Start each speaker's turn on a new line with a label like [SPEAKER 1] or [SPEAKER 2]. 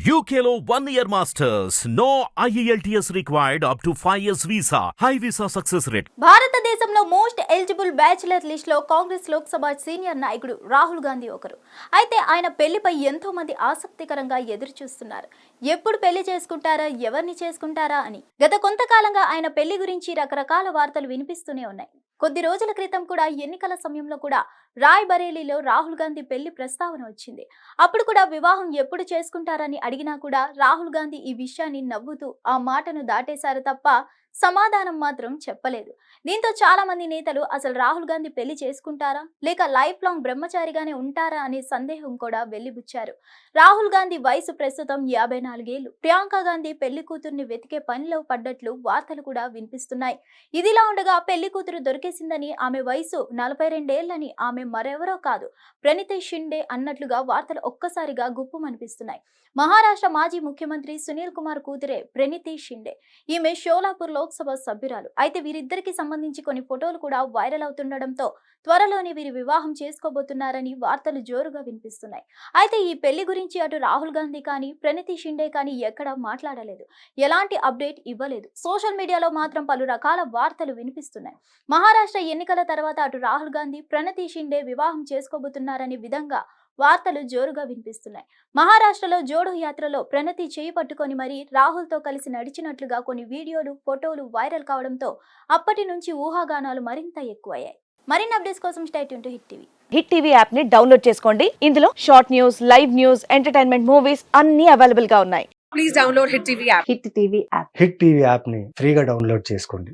[SPEAKER 1] UKLO 1 year masters. No IELTS required up to 5 years visa. High visa success rate.
[SPEAKER 2] భారతదేశంలో most eligible bachelor list లో Congress Lok Sabha senior నాయకుడు రాహుల్ గాంధీ ఒకరు. అయితే ఆయన పెళ్లిపై ఎంతో మంది ఆసక్తికరంగా ఎదురు చూస్తున్నారు. ఎప్పుడు పెళ్లి చేసుకుంటారా, ఎవరిని చేసుకుంటారా అని. గత కొంతకాలంగా ఆయన పెళ్లి గురించి రకరకాల వార్తలు వినిపిస్తూనే ఉన్నాయి. కొద్ది రోజుల క్రితం కూడా ఎన్నికల సమయంలో కూడా రాయ్ బరేలీలో రాహుల్ గాంధీ పెళ్లి ప్రస్తావన వచ్చింది. అప్పుడు కూడా వివాహం ఎప్పుడు చేసుకుంటారని అడిగినా కూడా రాహుల్ గాంధీ ఈ విషయాన్ని నవ్వుతూ ఆ మాటను దాటేశారు తప్ప సమాధానం మాత్రం చెప్పలేదు. దీంతో చాలా మంది నేతలు అసలు రాహుల్ గాంధీ పెళ్లి చేసుకుంటారా లేక లైఫ్ లాంగ్ బ్రహ్మచారిగానే ఉంటారా అనే సందేహం కూడా వెళ్లిబుచ్చారు. రాహుల్ గాంధీ వయసు ప్రస్తుతం 54 ఏళ్లు. ప్రియాంక గాంధీ పెళ్లి కూతుర్ని వెతికే పనిలో పడ్డట్లు వార్తలు కూడా వినిపిస్తున్నాయి. ఇదిలా ఉండగా పెళ్లి కూతురు దొరికేసిందని, ఆమె వయసు 42 ఏళ్లని, ఆమె మరెవరో కాదు ప్రణీతి షిండే అన్నట్లుగా వార్తలు ఒక్కసారిగా గుప్పుమనిపిస్తున్నాయి. మహారాష్ట్ర మాజీ ముఖ్యమంత్రి సునీల్ కుమార్ కూతురే ప్రణీతి షిండే. ఈమె షోలాపూర్ లోక్సభ సభ్యురాలు. అయితే వీరిద్దరికి సంబంధించి కొన్ని ఫోటోలు కూడా వైరల్ అవుతుండడంతో త్వరలోనే వీరి వివాహం చేసుకోబోతున్నారని వార్తలు జోరుగా వినిపిస్తున్నాయి. అయితే ఈ పెళ్లి గురించి అటు రాహుల్ గాంధీ కానీ ప్రణీతి షిండే కానీ ఎక్కడా మాట్లాడలేదు, ఎలాంటి అప్డేట్ ఇవ్వలేదు. సోషల్ మీడియాలో మాత్రం పలు రకాల వార్తలు వినిపిస్తున్నాయి. మహారాష్ట్ర ఎన్నికల తర్వాత అటు రాహుల్ గాంధీ ప్రణీతి షిండే వివాహం చేసుకోబోతున్నారనే విధంగా వార్తలు జోరుగా వినిపిస్తున్నాయి. మహారాష్ట్రలో జోడో యాత్రలో ప్రణతి చేయి పట్టుకొని మరీ రాహుల్ తో కలిసి నడిచినట్లుగా కొన్ని వీడియోలు, ఫోటోలు వైరల్ కావడంతో అప్పటి నుంచి ఊహాగానాలు మరింత ఎక్కువయ్యాయి. మరిన్ని అప్డేట్స్ కోసం stay tune to hit TV.
[SPEAKER 3] Hit TV app ని డౌన్లోడ్ చేసుకోండి. ఇందులో short news, live news, entertainment movies అన్ని అవైలబుల్ గా ఉన్నాయి.
[SPEAKER 4] Please download Hit TV app.
[SPEAKER 3] Hit TV app.
[SPEAKER 5] Hit TV యాప్ని ఫ్రీగా డౌన్లోడ్ చేసుకోండి.